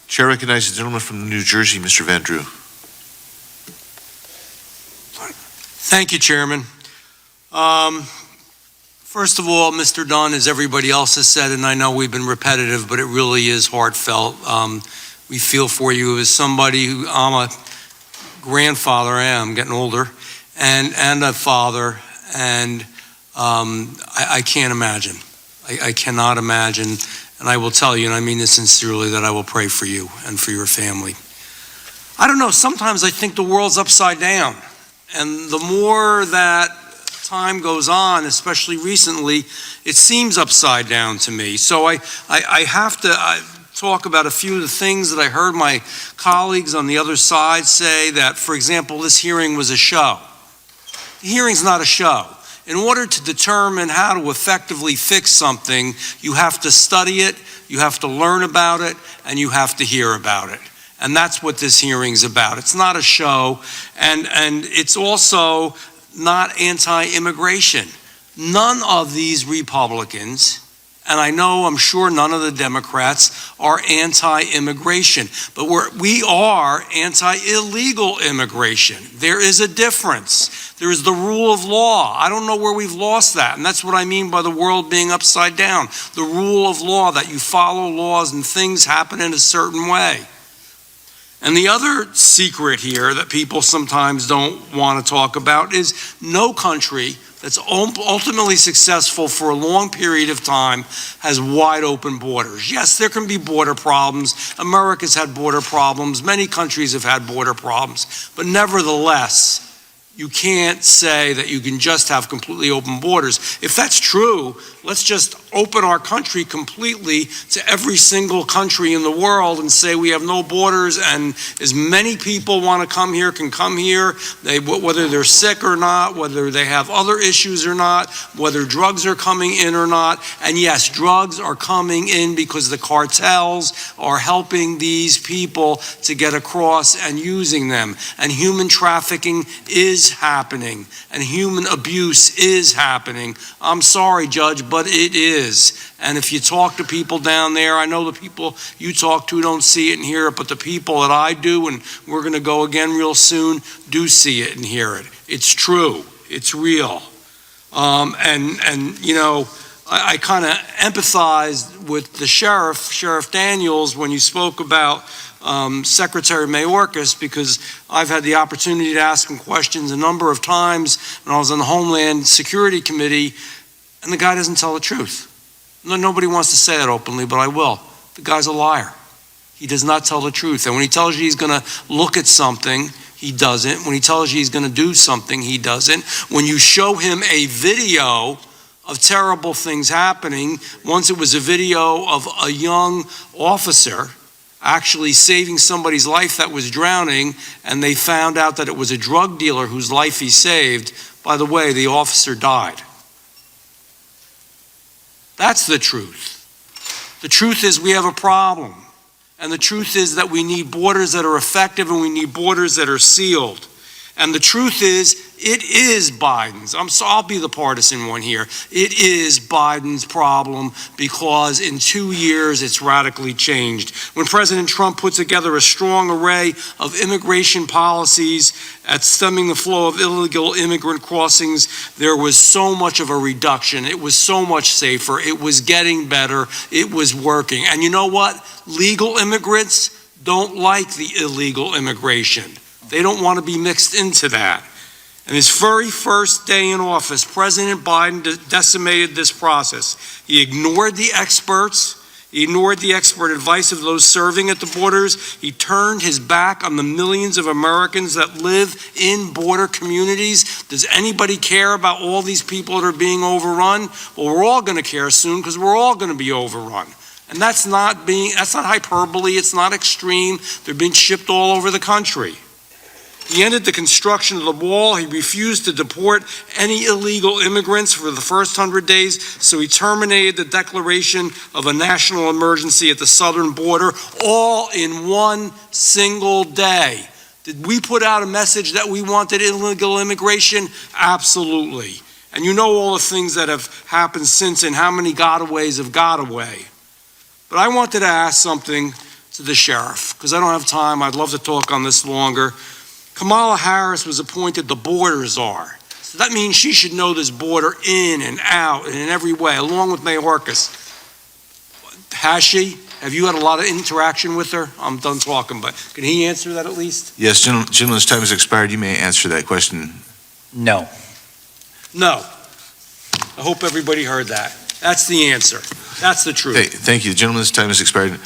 Chair recognizes the gentleman from New Jersey, Mr. Van Drew. Thank you, Chairman. First of all, Mr. Dunn, as everybody else has said, and I know we've been repetitive, but it really is heartfelt. We feel for you as somebody who, I'm a grandfather, I'm getting older, and a father, and I can't imagine. I cannot imagine, and I will tell you, and I mean this sincerely, that I will pray for you and for your family. I don't know, sometimes I think the world's upside down, and the more that time goes on, especially recently, it seems upside down to me. So I have to talk about a few of the things that I heard my colleagues on the other side say, that, for example, this hearing was a show. The hearing's not a show. In order to determine how to effectively fix something, you have to study it, you have to learn about it, and you have to hear about it. And that's what this hearing's about. It's not a show, and it's also not anti-immigration. None of these Republicans, and I'm sure none of the Democrats, are anti-immigration, but we are anti-illegal immigration. There is a difference. There is the rule of law. I don't know where we've lost that, and that's what I mean by the world being upside down. The rule of law, that you follow laws and things happen in a certain way. And the other secret here that people sometimes don't want to talk about is no country that's ultimately successful for a long period of time has wide open borders. Yes, there can be border problems. America's had border problems. Many countries have had border problems. But nevertheless, you can't say that you can just have completely open borders. If that's true, let's just open our country completely to every single country in the world and say we have no borders, and as many people want to come here can come here, whether they're sick or not, whether they have other issues or not, whether drugs are coming in or not. And yes, drugs are coming in because the cartels are helping these people to get across and using them. And human trafficking is happening, and human abuse is happening. I'm sorry, Judge, but it is. And if you talk to people down there, I know the people you talk to don't see it and hear it, but the people that I do, and we're going to go again real soon, do see it and hear it. It's true. It's real. And you know, I kind of empathized with the Sheriff Daniels, when you spoke about Secretary Mayorkas, because I've had the opportunity to ask him questions a number of times when I was on the Homeland Security Committee, and the guy doesn't tell the truth. Nobody wants to say it openly, but I will. The guy's a liar. He does not tell the truth. And when he tells you he's going to look at something, he doesn't. When he tells you he's going to do something, he doesn't. When you show him a video of terrible things happening, once it was a video of a young officer actually saving somebody's life that was drowning, and they found out that it was a drug dealer whose life he saved. By the way, the officer died. That's the truth. The truth is we have a problem. And the truth is that we need borders that are effective, and we need borders that are sealed. And the truth is, it is Biden's. I'll be the partisan one here. It is Biden's problem, because in 2 years it's radically changed. When President Trump put together a strong array of immigration policies at stemming the flow of illegal immigrant crossings, there was so much of a reduction. It was so much safer. It was getting better. It was working. And you know what? Legal immigrants don't like the illegal immigration. They don't want to be mixed into that. And his very first day in office, President Biden decimated this process. He ignored the experts. He ignored the expert advice of those serving at the borders. He turned his back on the millions of Americans that live in border communities. Does anybody care about all these people that are being overrun? Well, we're all going to care soon, because we're all going to be overrun. And that's not hyperbole. It's not extreme. They're being shipped all over the country. He ended the construction of the wall. He refused to deport any illegal immigrants for the first 100 days, so he terminated the declaration of a national emergency at the southern border, all in one single day. Did we put out a message that we wanted illegal immigration? Absolutely. And you know all the things that have happened since, and how many gotaways have got away. But I wanted to ask something to the sheriff, because I don't have time. I'd love to talk on this longer. Kamala Harris was appointed the border czar. So that means she should know this border in and out and in every way, along with Mayorkas. Has she? Have you had a lot of interaction with her? I'm done talking, but can he answer that at least? Yes, gentleman's time has expired. You may answer that question. No. No. I hope everybody heard that. That's the answer. That's the truth. Thank you. The gentleman's time has expired.